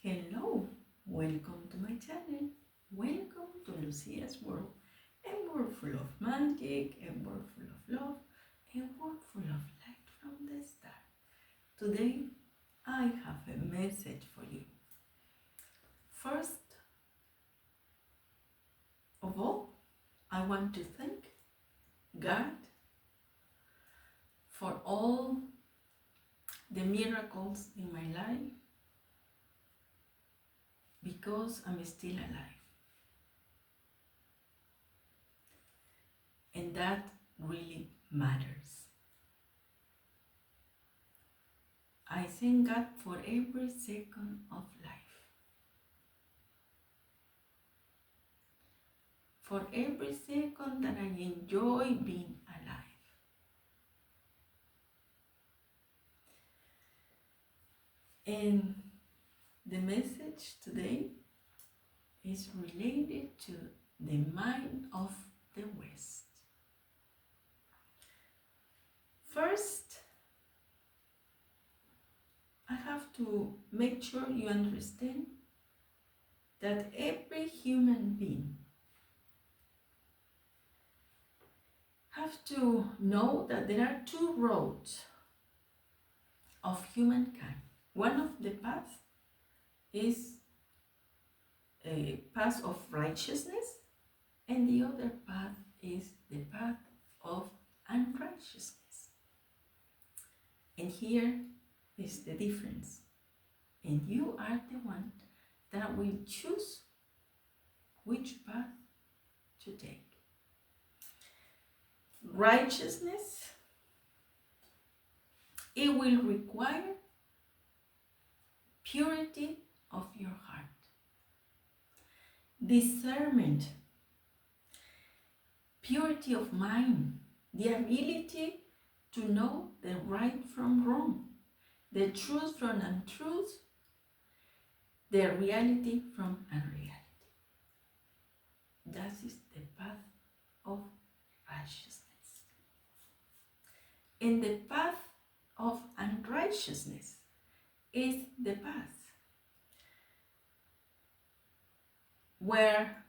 Hello, welcome to my channel. Welcome to Lucia's world. A world full of magic, a world full of love, a world full of light from the start. Today, I have a message for you. First of all, I want to thank God for all the miracles in my life because I'm still alive. And that really matters. I thank God for every second of life. For every second that I enjoy being alive. And the message today is related to the mind of the West. First, I have to make sure you understand that every human being have to know that there are two roads of humankind. One of the paths is a path of righteousness, and the other path is the path of unrighteousness. And here is the difference. And you are the one that will choose which path to take. Righteousness, it will require purity of your heart, discernment, purity of mind, the ability to know the right from wrong, the truth from untruth, the reality from unreality. That is the path of righteousness. And the path of unrighteousness is the path where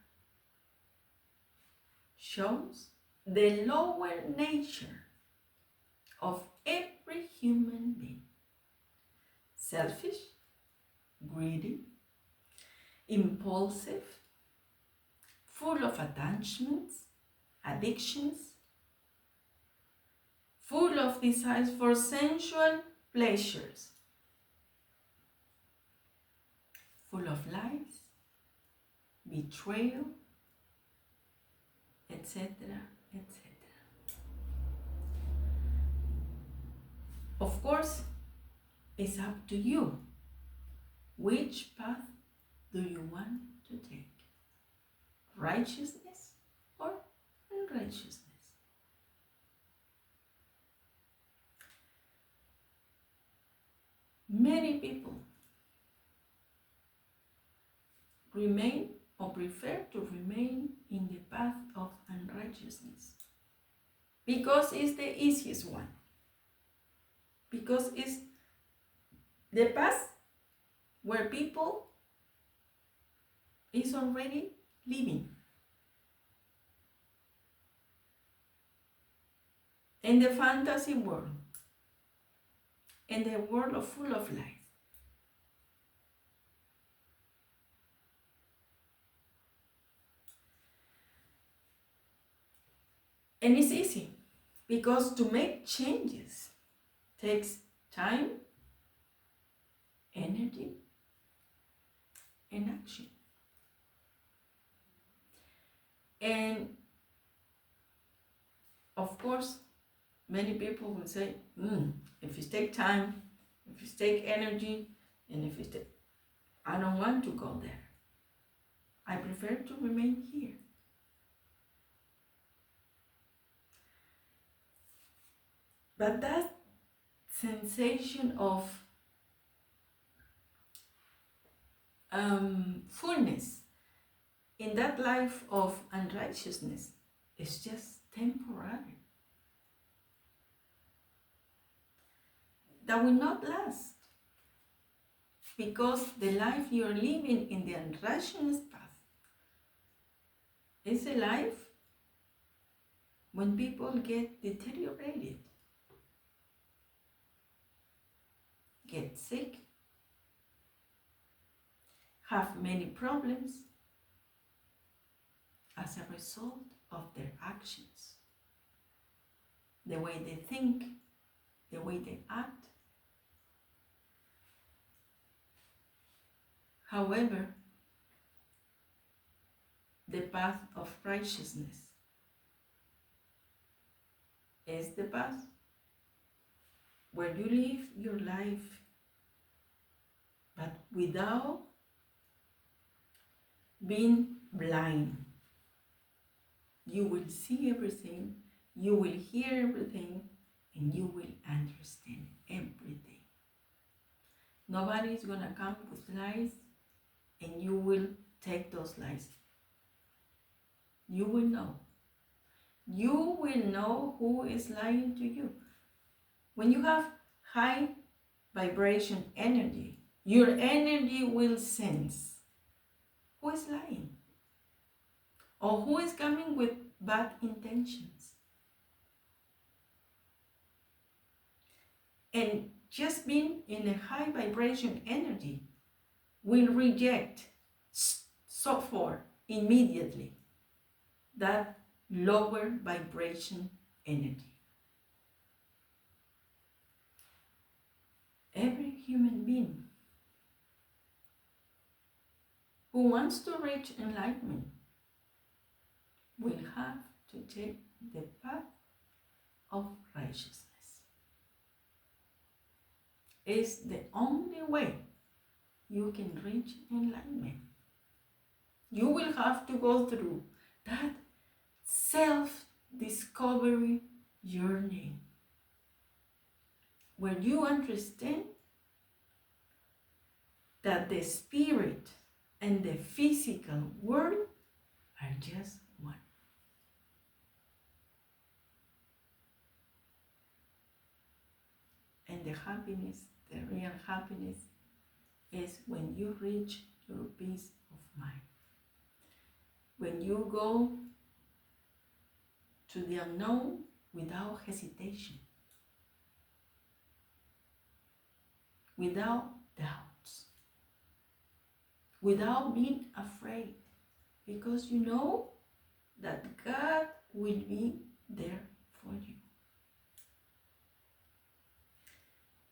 shows the lower nature of every human being. Selfish, greedy, impulsive, full of attachments, addictions, full of desires for sensual pleasures, full of lies, betrayal, etc., etc. Of course, it's up to you. Which path do you want to take? Righteousness or unrighteousness? Many people remain or prefer to remain in the path of unrighteousness because it's the easiest one. Because it's the path where people is already living. In the fantasy world. In the world full of lies. And it's easy because to make changes takes time, energy, and action. And of course, many people will say, if it takes time, if it takes energy, and if it I don't want to go there. I prefer to remain here. But that sensation of fullness in that life of unrighteousness is just temporary. That will not last. because the life you're living in the unrighteous path is a life when people get deteriorated, get sick, have many problems as a result of their actions, the way they think, the way they act. However, the path of righteousness is the path where you live your life, but without being blind. You will see everything, you will hear everything, and you will understand everything. Nobody is going to come with lies and you will take those lies. You will know. You will know who is lying to you. When you have high vibration energy, your energy will sense who is lying or who is coming with bad intentions. And just being in a high vibration energy will reject so far immediately that lower vibration energy. Every human being who wants to reach enlightenment will have to take the path of righteousness. It's the only way you can reach enlightenment. You will have to go through that self-discovery journey where you understand that the spirit and the physical world are just one. And the happiness, the real happiness, is when you reach your peace of mind. When you go to the unknown without hesitation, without doubts, without being afraid, because you know that God will be there for you.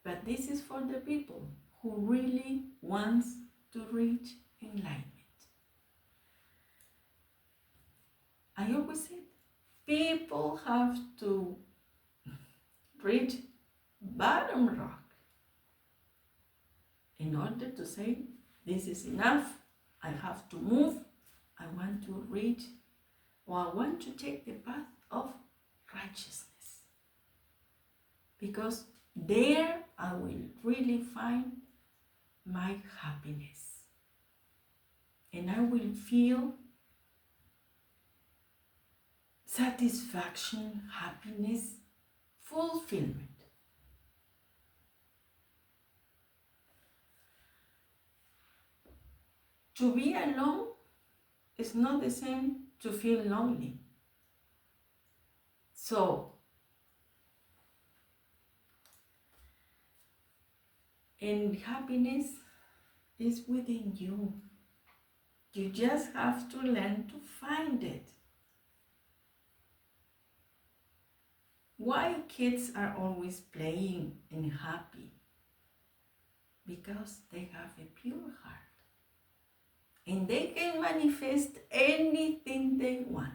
But this is for the people who really wants to reach enlightenment. I always said, people have to reach bottom rock in order to say, this is enough, I have to move, I want to reach, or I want to take the path of righteousness. Because there I will really find my happiness. And I will feel satisfaction, happiness, fulfillment. To be alone is not the same to feel lonely. So, and happiness is within you. You just have to learn to find it. Why kids are always playing and happy? Because they have a pure heart. And they can manifest anything they want.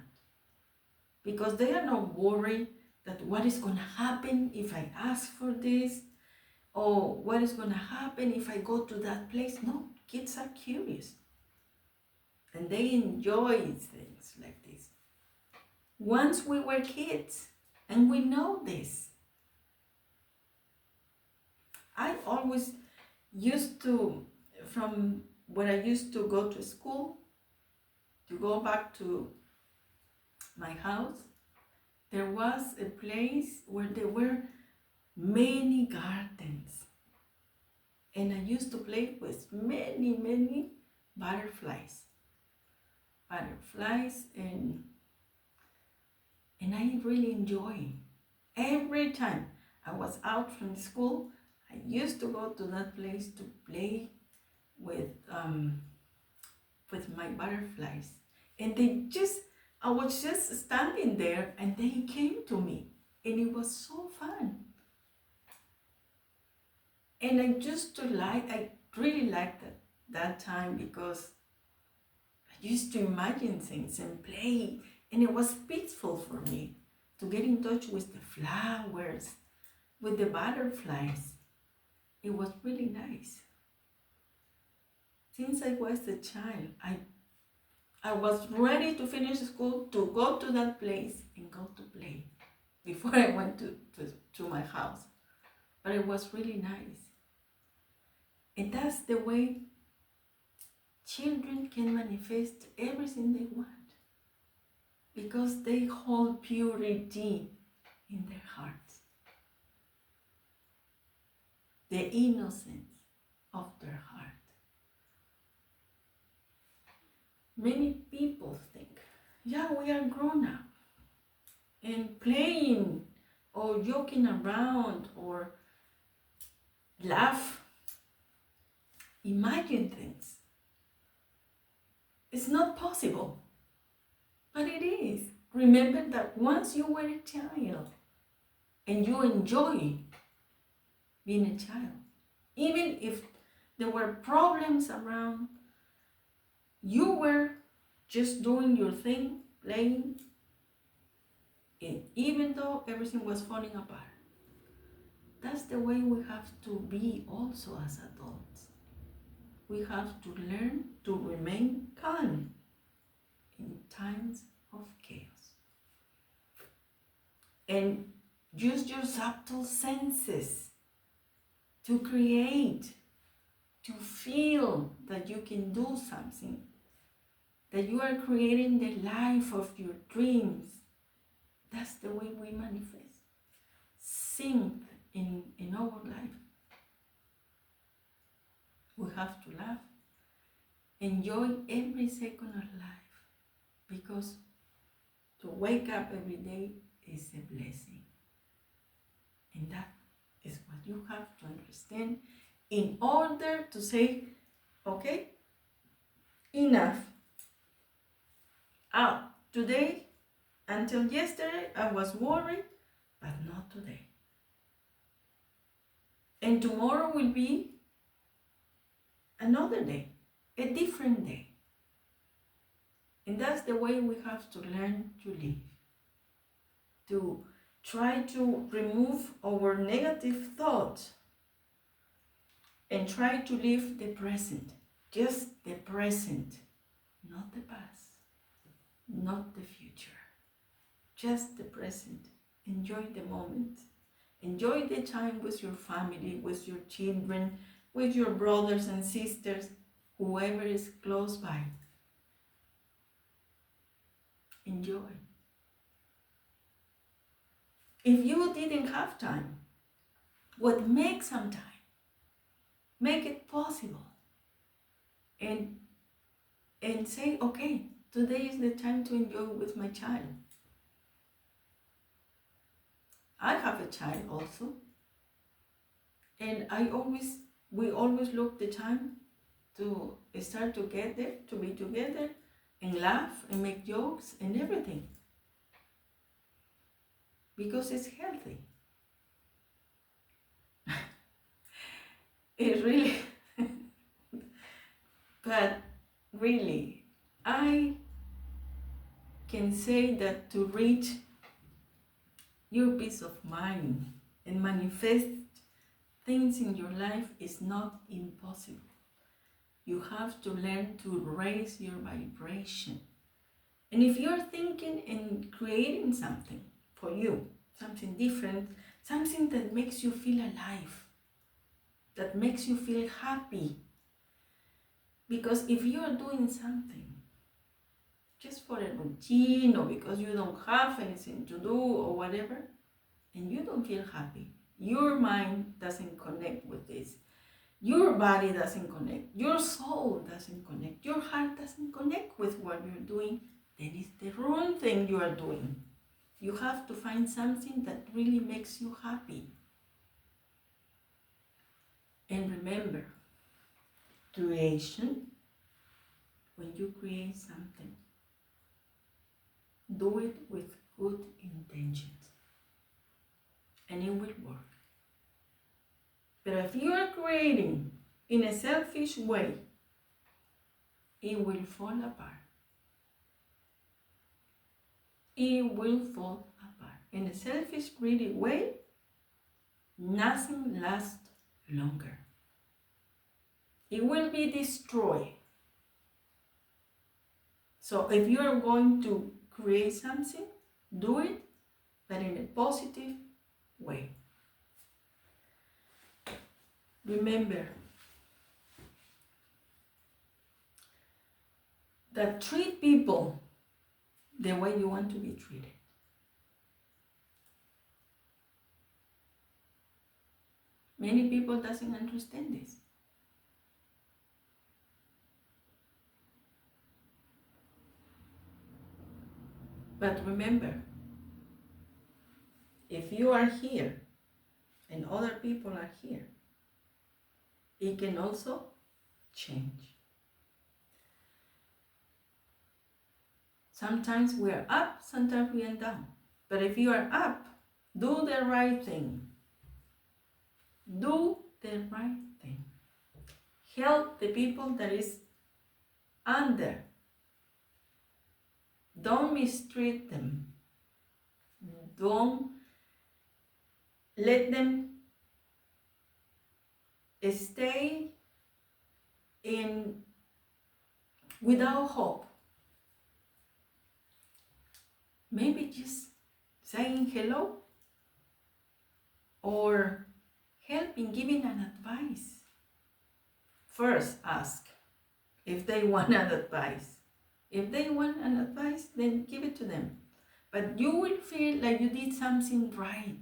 Because they are not worried that what is going to happen if I ask for this, or what is going to happen if I go to that place. No, kids are curious. And they enjoy things like this. Once we were kids, and we know this. I always used to, from when I used to go to school, to go back to my house, there was a place where there were many gardens. And I used to play with many, many butterflies. Butterflies, and I really enjoy. Every time I was out from school, I used to go to that place to play with um, with my butterflies. And I was just standing there and they came to me. And it was so fun. And I really liked that time because I used to imagine things and play. And it was peaceful for me to get in touch with the flowers, with the butterflies. It was really nice. Since I was a child, I was ready to finish school to go to that place and go to play before I went to my house. But it was really nice. And that's the way children can manifest everything they want because they hold purity in their hearts, the innocence of their heart. Many people think, yeah, we are grown up and playing or joking around or laugh, imagine things. It's not possible, but it is. Remember that once you were a child and you enjoy being a child, even if there were problems around, you were just doing your thing, playing, and even though everything was falling apart. That's the way we have to be also as adults. We have to learn to remain calm in times of chaos. And use your subtle senses to create, to feel that you can do something, that you are creating the life of your dreams. That's the way we manifest. Sing in our life. We have to laugh. Enjoy every second of life because to wake up every day is a blessing. And that is what you have to understand in order to say, okay, enough. Today, until yesterday, I was worried, but not today. And tomorrow will be another day, a different day. And that's the way we have to learn to live. To try to remove our negative thoughts and try to live the present. Just the present, not the past, not the future. Just the present. Enjoy the moment. Enjoy the time with your family, with your children, with your brothers and sisters, whoever is close by. Enjoy. If you didn't have time, what make some time? Make it possible. And say, okay, today is the time to enjoy with my child. I have a child also. And we always look the time to start together, to be together and laugh and make jokes and everything. Because it's healthy. It really, but really, I can say that to reach your peace of mind and manifest things in your life is not impossible. You have to learn to raise your vibration. And if you're thinking and creating something for you, something different, something that makes you feel alive, that makes you feel happy. Because if you are doing something just for a routine or because you don't have anything to do or whatever, and you don't feel happy, your mind doesn't connect with this. Your body doesn't connect, your soul doesn't connect, your heart doesn't connect with what you're doing, then it's the wrong thing you are doing. You have to find something that really makes you happy. And remember, creation, when you create something, do it with good intentions, and it will work. But if you are creating in a selfish way, it will fall apart. It will fall apart. In a selfish, greedy way, nothing lasts longer. It will be destroyed. So if you are going to create something, do it, but in a positive way. Remember that treat people the way you want to be treated. Many people doesn't understand this. But remember, if you are here and other people are here, it can also change. Sometimes we are up, sometimes we are down. But if you are up, do the right thing. Do the right thing. Help the people that is under. Don't mistreat them. Don't let them stay in without hope. Maybe just saying hello or helping, giving an advice. First, ask if they want an advice. If they want an advice, then give it to them. But you will feel like you did something right.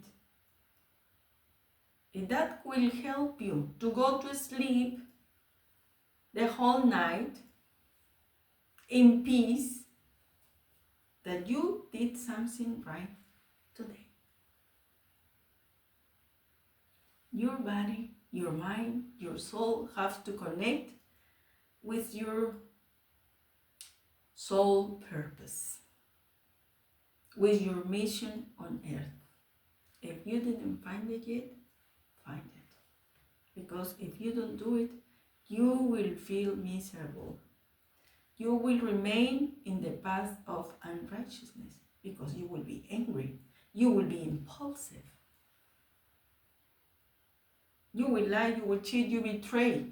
And that will help you to go to sleep the whole night in peace that you did something right today. Your body, your mind, your soul have to connect with your soul purpose, with your mission on earth. If you didn't find it yet, find it. Because if you don't do it, you will feel miserable. You will remain in the path of unrighteousness because you will be angry. You will be impulsive. You will lie, you will cheat, you betray.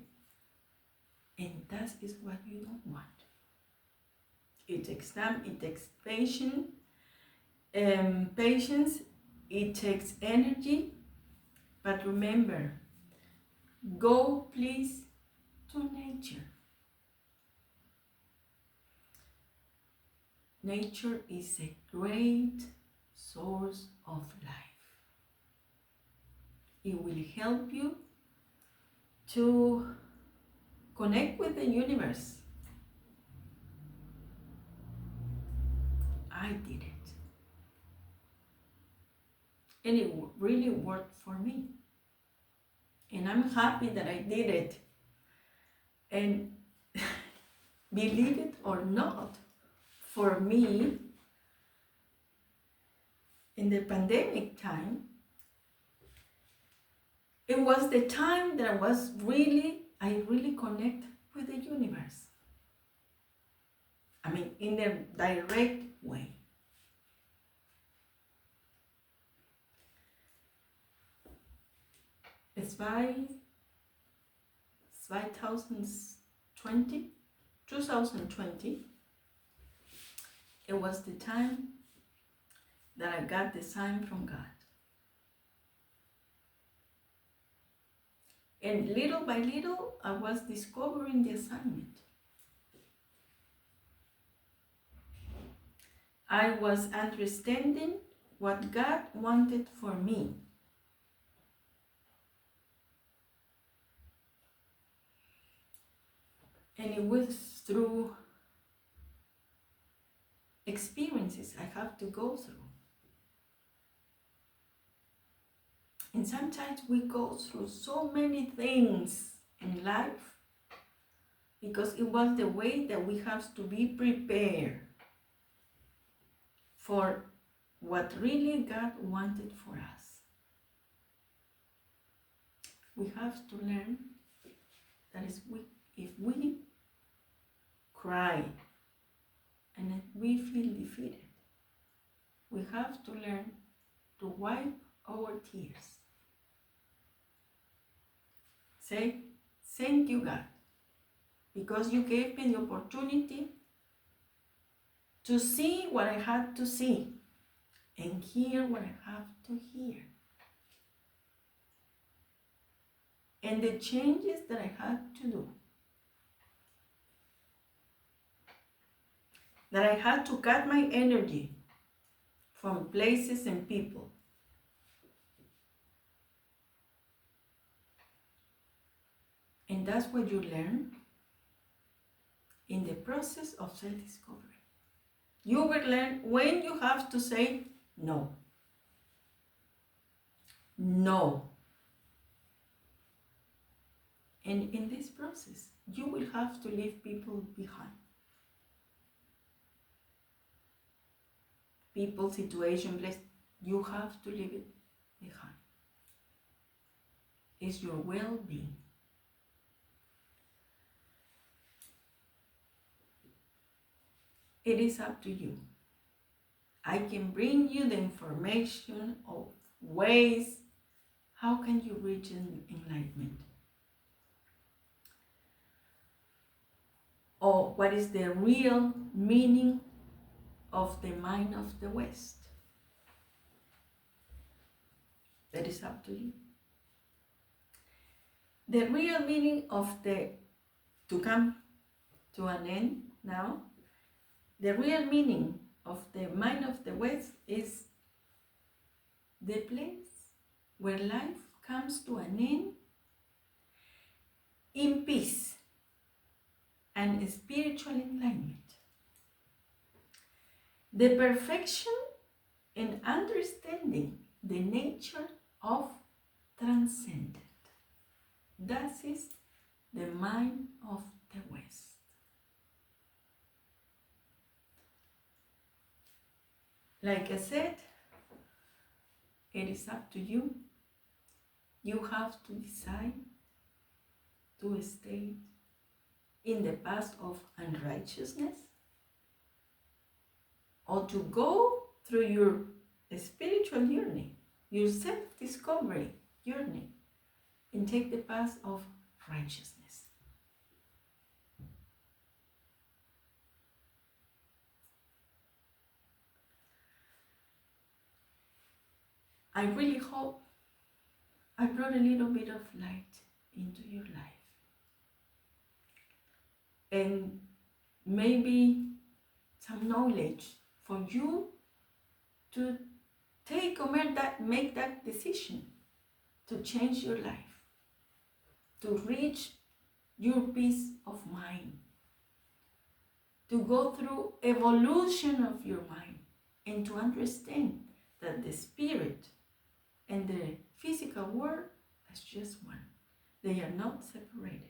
And that is what you don't want. It takes time, it takes patience, it takes energy. But remember, go please to nature. Nature is a great source of life. It will help you to connect with the universe. I did it. And it really worked for me. And I'm happy that I did it. And believe it or not, for me, in the pandemic time, it was the time that I really connect with the universe. I mean, in a direct way. It's by 2020, it was the time that I got the sign from God. And little by little, I was discovering the assignment. I was understanding what God wanted for me. And it was through experiences I have to go through. And sometimes we go through so many things in life because it was the way that we have to be prepared for what really God wanted for us. We have to learn that if we cry and if we feel defeated, we have to learn to wipe our tears. Say, thank you, God, because you gave me the opportunity to see what I had to see and hear what I have to hear. And the changes that I had to do. That I had to cut my energy from places and people. And that's what you learn in the process of self-discovery. You will learn when you have to say no. No. And in this process, you will have to leave people behind. People, situation, place, you have to leave it behind. It's your well-being. It is up to you. I can bring you the information of ways how can you reach enlightenment. Or what is the real meaning of the mind of the West. That is up to you. The real meaning of to come to an end now, the real meaning of the mind of the West is the place where life comes to an end in peace and spiritual enlightenment. The perfection in understanding the nature of transcendent. That is the mind of the West. Like I said, it is up to you. You have to decide to stay in the path of unrighteousness or to go through your spiritual journey, your self-discovery journey, and take the path of righteousness. I really hope I brought a little bit of light into your life. And maybe some knowledge for you to take or make that decision to change your life, to reach your peace of mind, to go through evolution of your mind, and to understand that the spirit and the physical world is just one. They are not separated.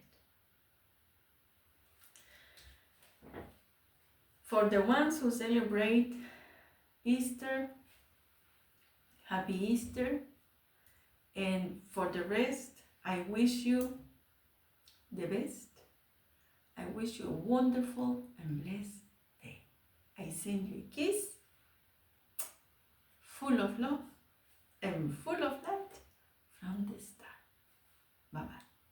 For the ones who celebrate Easter, happy Easter. And for the rest, I wish you the best. I wish you a wonderful and blessed day. I send you a kiss full of love and full